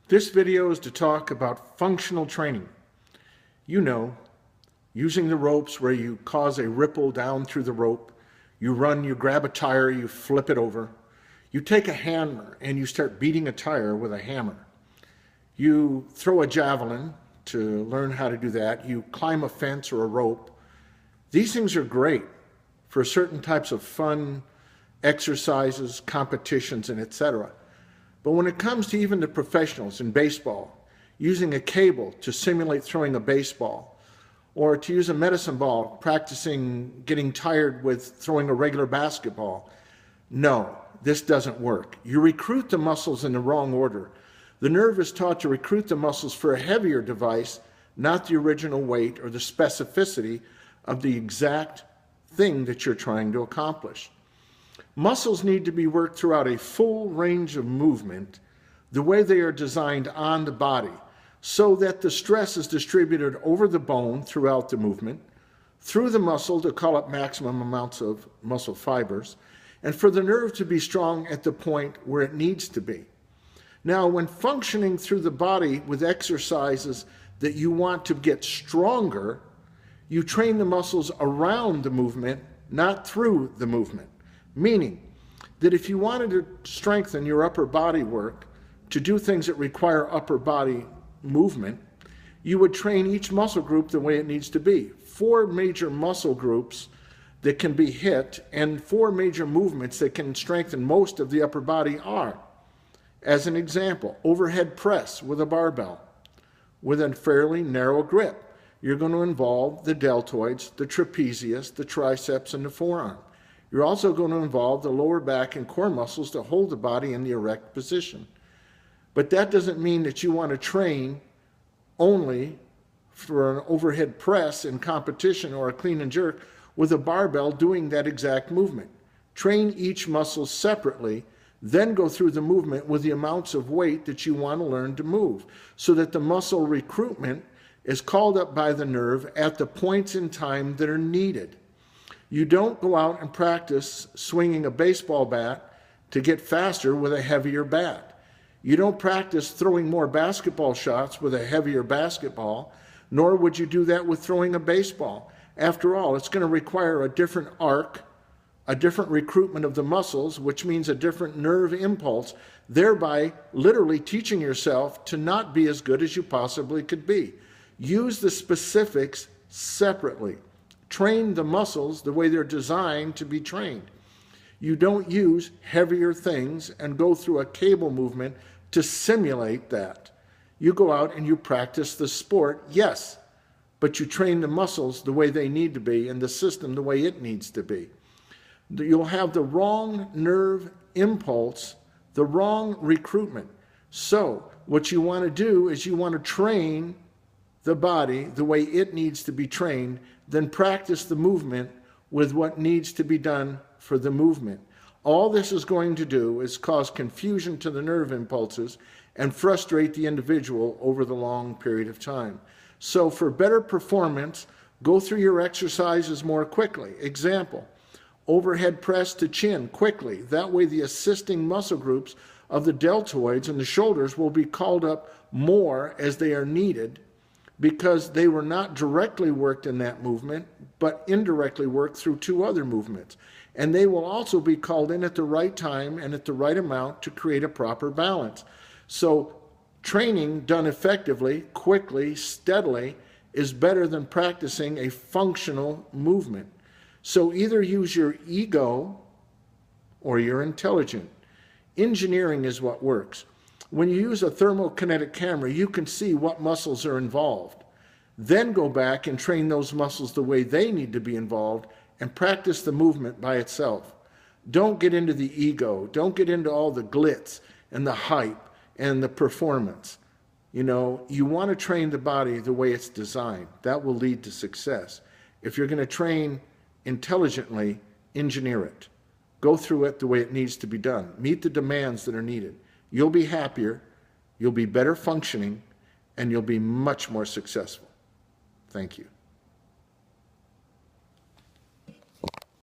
This video is to talk about functional training. You know, using the ropes where you cause a ripple down through the rope. You run, you grab a tire, you flip it over. You take a hammer and you start beating a tire with a hammer. You throw a javelin to learn how to do that. You climb a fence or a rope. These things are great for certain types of fun exercises, competitions, and etc. But when it comes to even the professionals in baseball, using a cable to simulate throwing a baseball, or to use a medicine ball, practicing getting tired with throwing a regular basketball, no, this doesn't work. You recruit the muscles in the wrong order. The nerve is taught to recruit the muscles for a heavier device, not the original weight or the specificity of the exact thing that you're trying to accomplish. Muscles need to be worked throughout a full range of movement, the way they are designed on the body, so that the stress is distributed over the bone throughout the movement, through the muscle to call up maximum amounts of muscle fibers, and for the nerve to be strong at the point where it needs to be. Now, when functioning through the body with exercises that you want to get stronger, you train the muscles around the movement, not through the movement. Meaning that if you wanted to strengthen your upper body work, to do things that require upper body movement, you would train each muscle group the way it needs to be. 4 major muscle groups that can be hit and 4 major movements that can strengthen most of the upper body are, as an example, overhead press with a barbell with a fairly narrow grip. You're going to involve the deltoids, the trapezius, the triceps, and the forearm. You're also going to involve the lower back and core muscles to hold the body in the erect position. But that doesn't mean that you want to train only for an overhead press in competition or a clean and jerk with a barbell doing that exact movement. Train each muscle separately, then go through the movement with the amounts of weight that you want to learn to move, so that the muscle recruitment is called up by the nerve at the points in time that are needed. You don't go out and practice swinging a baseball bat to get faster with a heavier bat. You don't practice throwing more basketball shots with a heavier basketball, nor would you do that with throwing a baseball. After all, it's going to require a different arc, a different recruitment of the muscles, which means a different nerve impulse, thereby literally teaching yourself to not be as good as you possibly could be. Use the specifics separately. Train the muscles the way they're designed to be trained. You don't use heavier things and go through a cable movement to simulate that. You go out and you practice the sport, yes, but you train the muscles the way they need to be and the system the way it needs to be. You'll have the wrong nerve impulse, the wrong recruitment. So what you want to do is you want to train the body the way it needs to be trained, then practice the movement with what needs to be done for the movement. All this is going to do is cause confusion to the nerve impulses and frustrate the individual over the long period of time. So for better performance, go through your exercises more quickly. Example, overhead press to chin quickly. That way the assisting muscle groups of the deltoids and the shoulders will be called up more as they are needed, because they were not directly worked in that movement, but indirectly worked through 2 other movements. And they will also be called in at the right time and at the right amount to create a proper balance. So training done effectively, quickly, steadily, is better than practicing a functional movement. So either use your ego or you're intelligent. Engineering is what works. When you use a thermokinetic camera, you can see what muscles are involved. Then go back and train those muscles the way they need to be involved and practice the movement by itself. Don't get into the ego. Don't get into all the glitz and the hype and the performance. You know, you want to train the body the way it's designed. That will lead to success. If you're going to train intelligently, engineer it. Go through it the way it needs to be done. Meet the demands that are needed. You'll be happier, you'll be better functioning, and you'll be much more successful. Thank you.